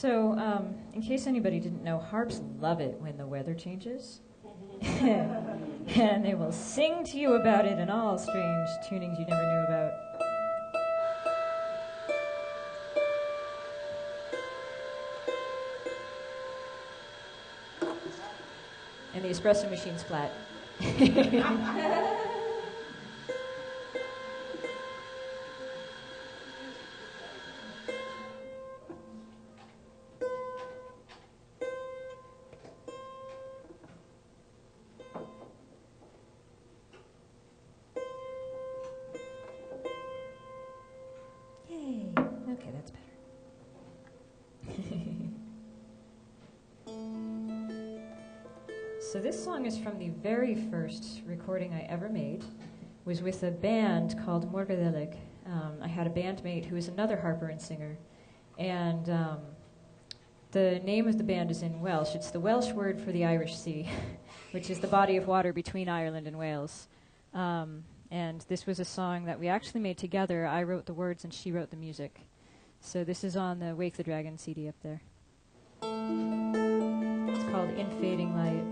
In case anybody didn't know, harps love it when the weather changes. And they will sing to you about it in all strange tunings you never knew about. And the espresso machine's flat. Yay. Okay, that's better. So this song is from the very first recording I ever made. It was with a band called Gaelic. I had a bandmate who was another harper and singer. And the name of the band is in Welsh. It's the Welsh word for the Irish Sea, which is the body of water between Ireland and Wales. And this was a song that we actually made together. I wrote the words and she wrote the music. So this is on the Wake the Dragon CD up there. It's called In Fading Light.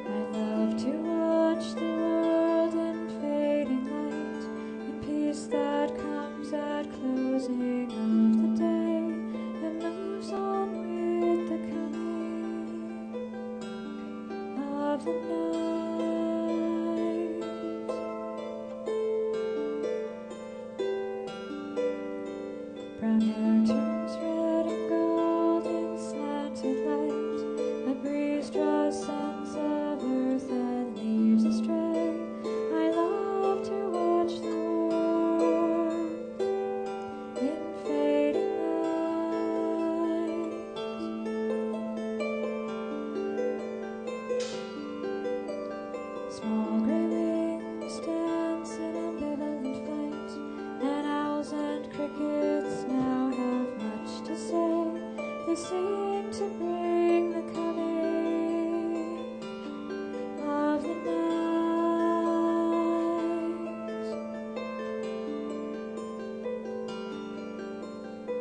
I love to watch the world in fading light, in peace that comes at closing of the day, and moves on with the coming of the night. Brown hair turns red and gold in slanted light, a breeze draws scents of earth and leaves astray. I love to watch the world in fading light. Small gray wings dance in ambivalent flight, and owls and crickets now have much to say. They sing to bring the coming of the night.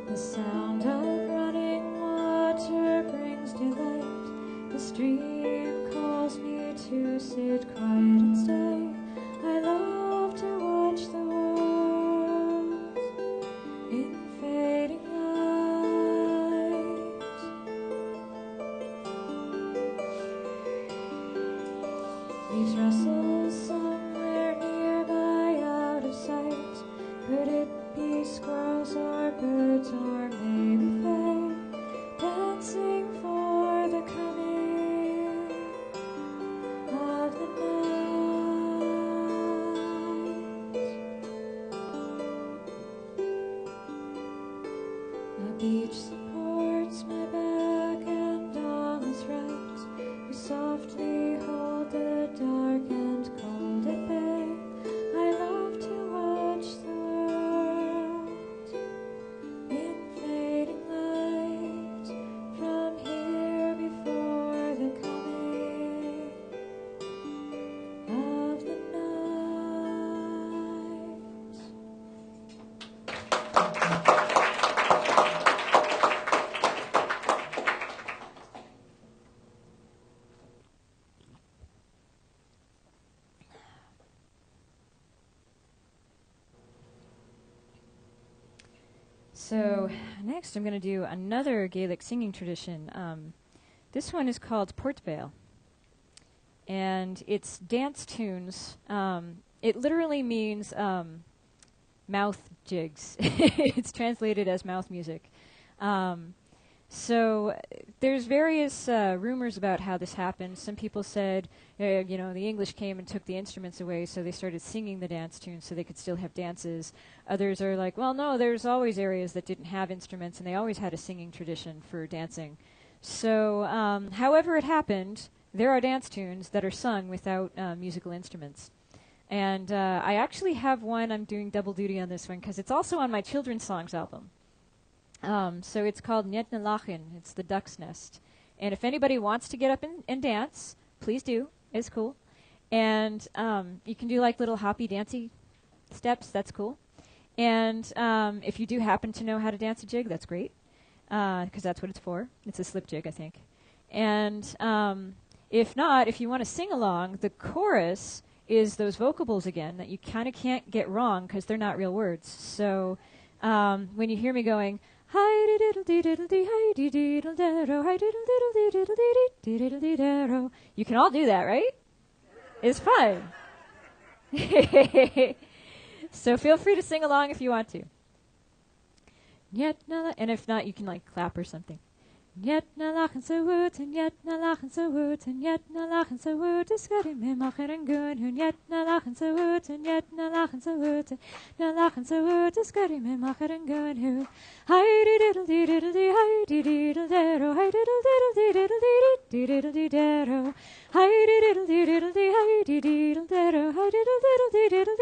The sound of running water brings delight. The stream calls me to sit quiet and stay. I love to watch the world in fading light. Leaves rustle somewhere nearby out of sight. Could it be squirrels or birds or maybe fae, dancing for the coming of the night? A beach supports my back and all is right. We softly hold the dark and cold at bay. I love to watch the world in fading light, from here before the coming of the night. So next I'm going to do another Gaelic singing tradition. This one is called Portvale, and it's dance tunes. It literally means mouth jigs. It's translated as mouth music. So there's various rumors about how this happened. Some people said, the English came and took the instruments away, so they started singing the dance tunes so they could still have dances. Others are like, well, no, there's always areas that didn't have instruments, and they always had a singing tradition for dancing. So however it happened, there are dance tunes that are sung without musical instruments. And I actually have one. I'm doing double duty on this one because it's also on my children's songs album. So it's called Niet na Lachin. It's the duck's nest. And if anybody wants to get up and dance, please do. It's cool. And you can do like little hoppy, dancey steps. That's cool. And if you do happen to know how to dance a jig, that's great, because that's what it's for. It's a slip jig, I think. And if not, if you want to sing along, the chorus is those vocables again that you kind of can't get wrong because they're not real words. So when you hear me going, hi diddle dee diddle dee hi dee diddle daro hi diddle diddle dee diddle dee dee diddle dee daro, you can all do that, right? It's fun. So feel free to sing along if you want to. And if not, you can like clap or something. Yet na lachen so woot, and yet na lachen so woot, and yet na lachen so woot, is got him in macher and goon, and yet na lachen so woot, and yet na lachen so woot, na lachen so woot, is got him in macher and goon, who hi diddle dee diddle dee hi dee diddle daro, hi diddle diddle dee diddle dee diddle dee daro, hi diddle dee diddle dee hi dee diddle daro, hi diddle diddle dee diddle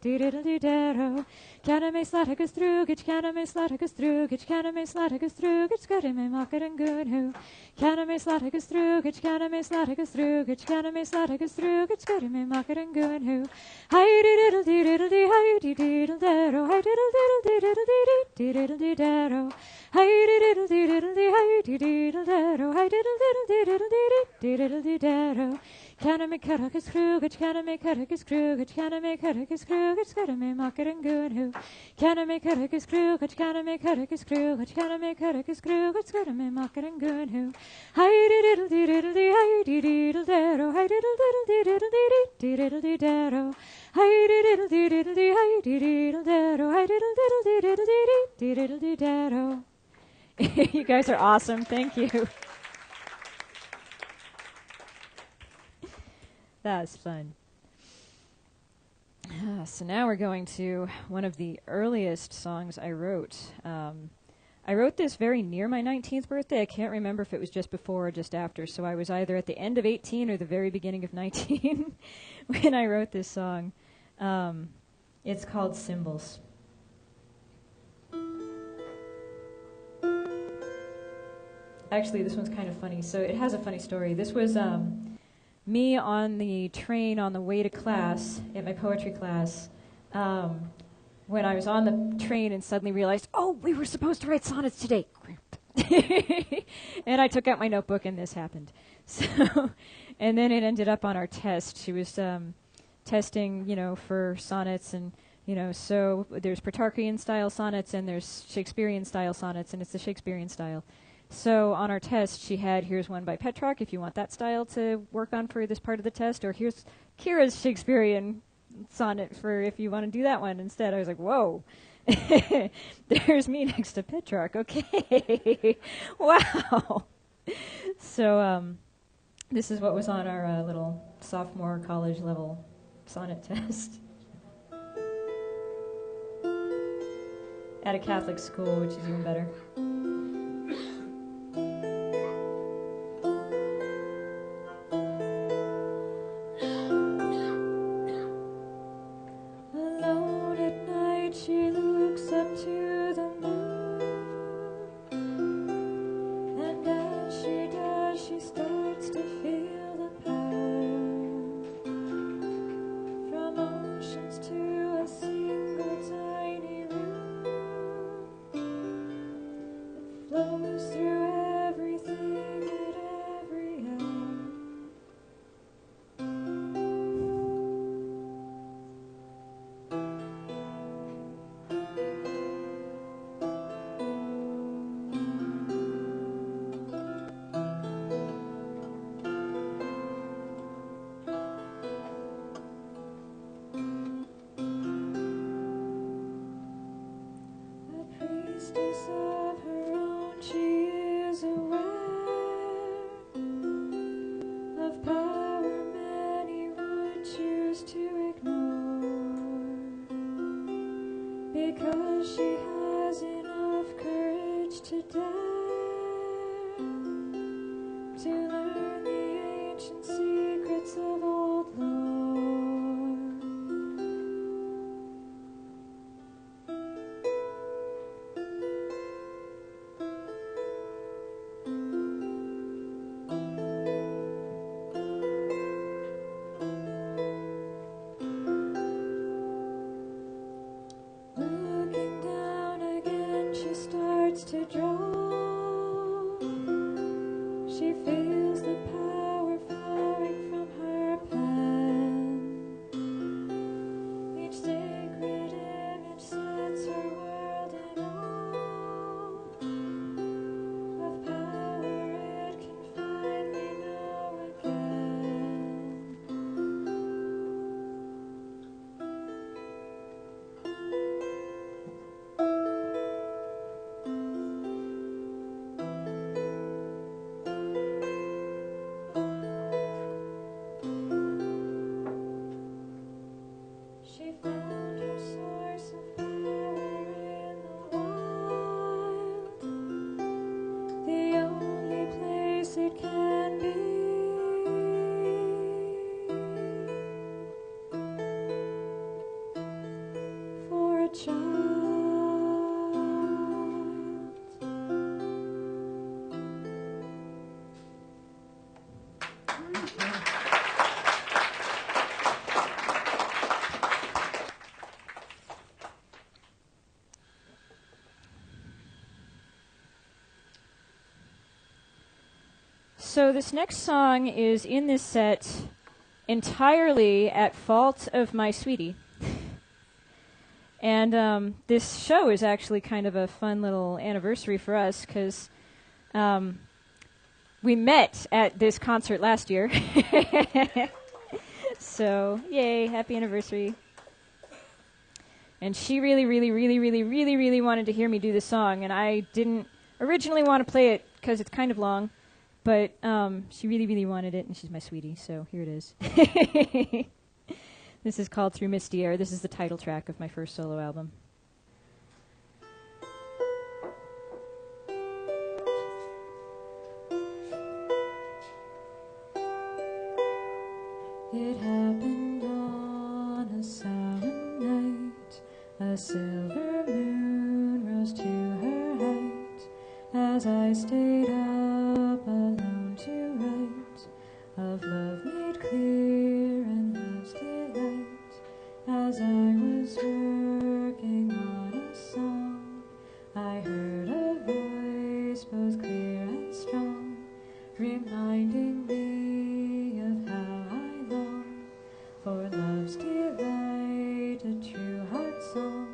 dee diddle dee daro. Canna me slatagus drugich, canna me slatagus drugich, canna me slatagus drugich, scuddy me mocker and good who. Canna me slatagus drugich, canna me slatagus drugich, canna me slatagus drugich, scuddy me mocker and good who. Hi diddle dee diddle dee, hi dee diddle daro, hi diddle diddle dee diddle dee diddle dee daro. Hi diddle dee diddle dee, hi dee diddle daro, hi diddle diddle dee diddle dee diddle dee daro. Canna me caragus krugich, canna me caragus krugich, canna me caragus krugich, scuddy me mocker and good who. Canna me caragus krugich, canna me caragus krugich, canna me caragus krugich, scuddy me mocker and good who. Hi diddle dee diddle dee, hi dee diddle daro, hi diddle diddle dee diddle dee diddle dee daro. Hi diddle dee diddle dee, hi dee diddle daro, hi diddle diddle dee diddle dee diddle dee daro. You guys are awesome. Thank you. That was fun. So now we're going to one of the earliest songs I wrote. I wrote this very near my 19th birthday. I can't remember if it was just before or just after, so I was either at the end of 18 or the very beginning of 19 when I wrote this song. It's called Symbols. Actually, this one's kind of funny. So it has a funny story. This was me on the train on the way to class, at my poetry class, when I was on the train and suddenly realized, oh, we were supposed to write sonnets today. And I took out my notebook and this happened. So, and then it ended up on our test. She was testing, for sonnets and, so there's Petrarchian style sonnets and there's Shakespearean style sonnets, and it's the Shakespearean style. So on our test, she had, here's one by Petrarch, if you want that style to work on for this part of the test, or here's Caera's Shakespearean sonnet for if you want to do that one instead. I was like, whoa. There's me next to Petrarch. Okay. Wow. So this is what was on our little sophomore college level sonnet test. At a Catholic school, which is even better. She feels the power flowing from her pen. Each sacred image sets her world in awe of power it can finally know again. She found her source of power in the wild, the only place it can be. For a child. So this next song is in this set entirely at fault of my sweetie. And this show is actually kind of a fun little anniversary for us because we met at this concert last year. So, yay, happy anniversary. And she really wanted to hear me do this song, and I didn't originally want to play it because it's kind of long, but she really wanted it, and she's my sweetie, so here it is. This is called Through Misty Air. This is the title track of my first solo album. It happened on a summer night. A silver moon rose to her height as I stayed up alone to write of love made clear and love's delight. As I was working on a song, I heard a voice both clear and strong, reminding me of how I long for love's delight, a true heart song.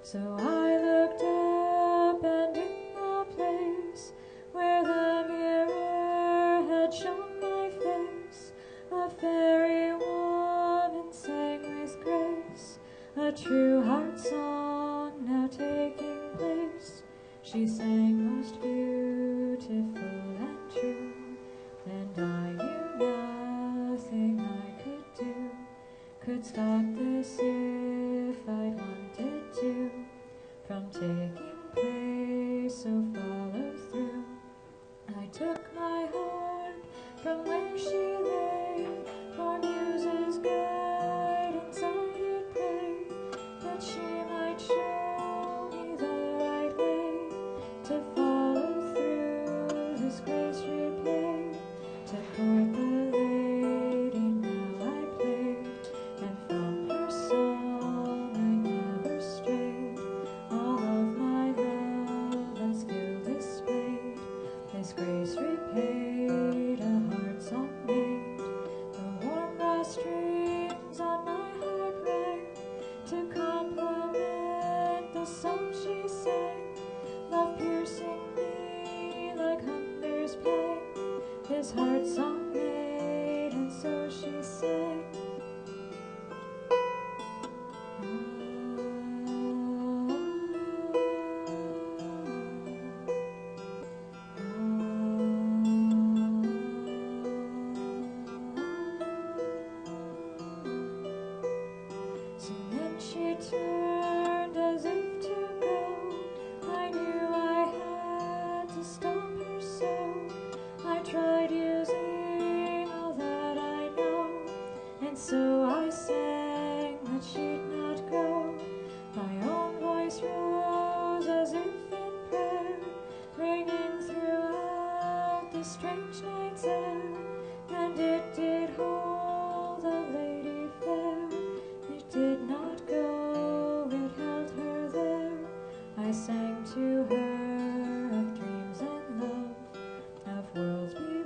So I looked up, and in the place where the mirror had shown my face, a fairy woman sang with grace, a true heart song now taking place. She sang most beautiful and true, and I knew nothing I could do could stop this if I wanted to from taking place, so follow through. I took my harp from where she lay, for muse's guidance I did pray, that she might show me the right way to follow through this grace repaid, to court the lady now I played, and from her song I never strayed. All of my love and skill displayed, this grace repaid, a heart song made. The warm brass strings on my heart rang to complement the song she sang, love piercing me like hunger's pang. This heart song made, and so she sang. So then she turned as if to go. I knew I had to stop her, so I tried using all that I know, and so I sang that she'd not go. My own voice rose as if in prayer, ringing throughout the strange night's air, and it did hold the lady fair. It did not go, it held her there. I sang to her of dreams and love, of worlds beyond.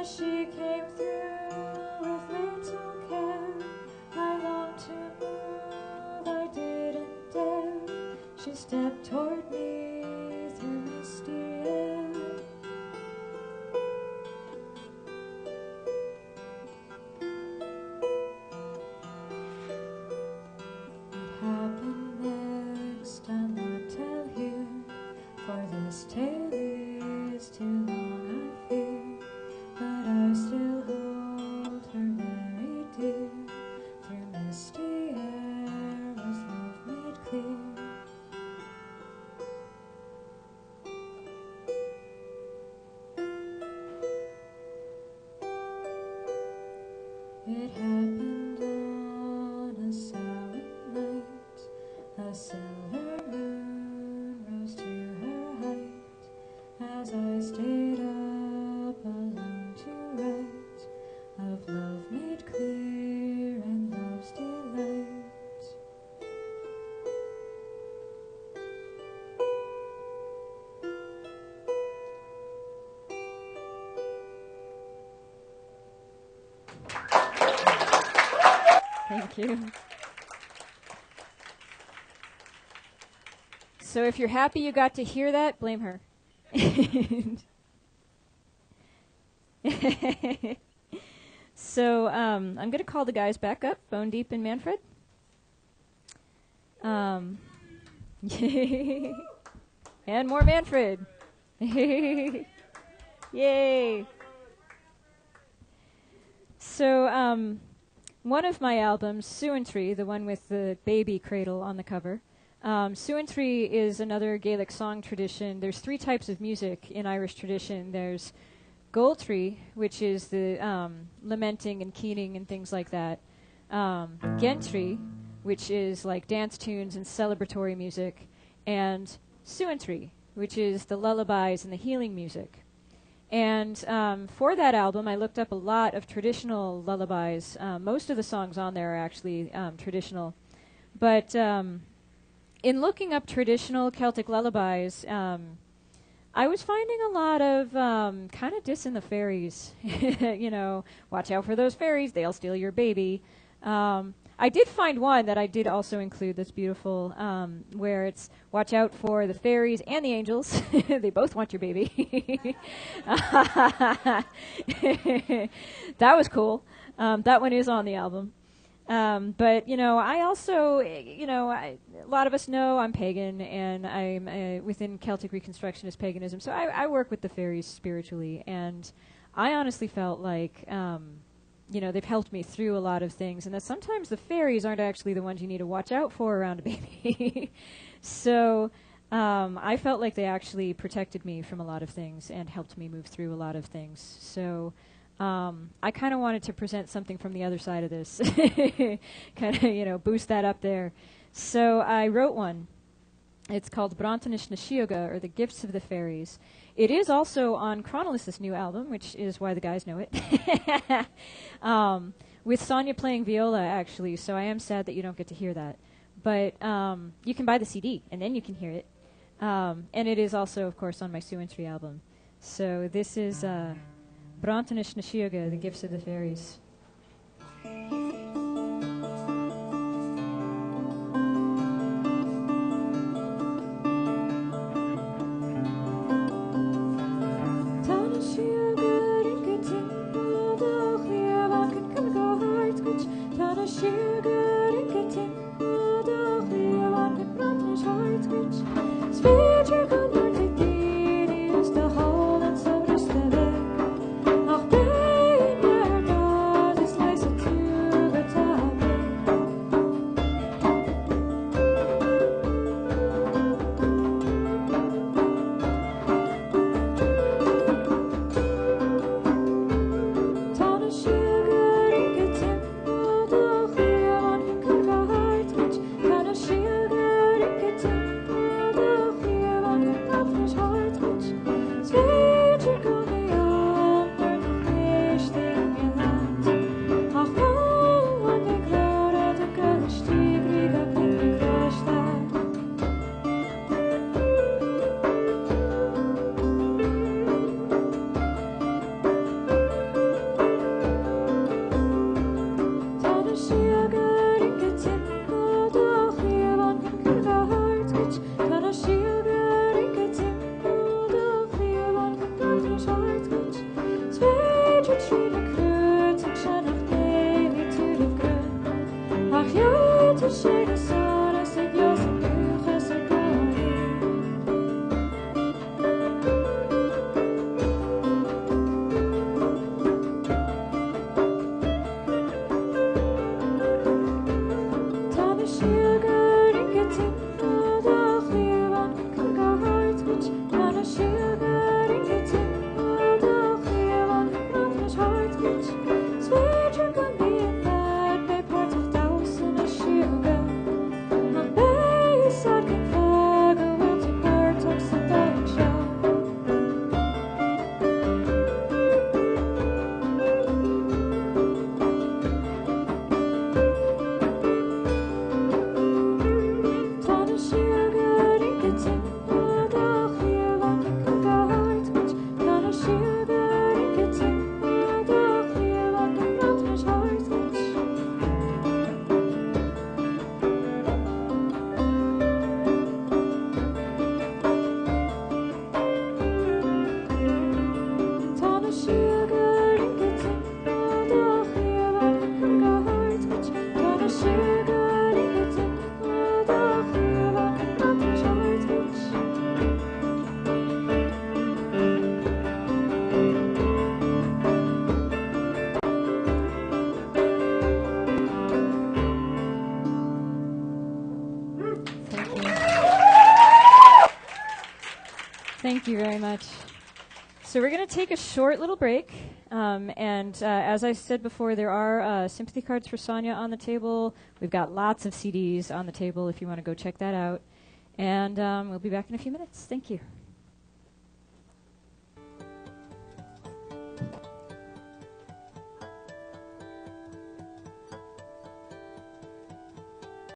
she came through with little care. I longed to move, I didn't dare. She stepped toward me through misty air. What happened next I'll not tell here, for this tale is too long, I fear. But I still hold her very dear. Through misty air was love made clear. It happened on a sour night. A silver moon rose to her height. As I stayed up alone to write of love made clear and love's delight. Thank you. So if you're happy you got to hear that, blame her. So I'm going to call the guys back up, Bone Deep and Manfred. And more Manfred. Yay. So one of my albums, Suintry, the one with the baby cradle on the cover, Suintry is another Gaelic song tradition. There's three types of music in Irish tradition. There's Goltree, which is the lamenting and keening and things like that. Gentry, which is like dance tunes and celebratory music. And Suintry, which is the lullabies and the healing music. And for that album, I looked up a lot of traditional lullabies. Most of the songs on there are actually traditional. But in looking up traditional Celtic lullabies, I was finding a lot of kind of dissing the fairies. You know, watch out for those fairies, they'll steal your baby. I did find one that I did also include that's beautiful, where it's watch out for the fairies and the angels. They both want your baby. That was cool. That one is on the album. But, you know, I also, you know, a lot of us know I'm pagan, and I'm within Celtic Reconstructionist paganism, so I work with the fairies spiritually, and I honestly felt like, you know, they've helped me through a lot of things, and that sometimes the fairies aren't actually the ones you need to watch out for around a baby. So I felt like they actually protected me from a lot of things and helped me move through a lot of things. So I kind of wanted to present something from the other side of this, kind of, you know, boost that up there. So I wrote one. It's called Brantanish na Shioga, or The Gifts of the Fairies. It is also on Chronolis's new album, which is why the guys know it, with Sonia playing viola, actually, so I am sad that you don't get to hear that. But you can buy the CD, and then you can hear it. And it is also, of course, on my Suintry album. So this is Brantanish na Shioga, The Gifts of the Fairies. Thank you very much. So we're going to take a short little break. As I said before, there are sympathy cards for Sonia on the table. We've got lots of CDs on the table if you want to go check that out. And we'll be back in a few minutes. Thank you.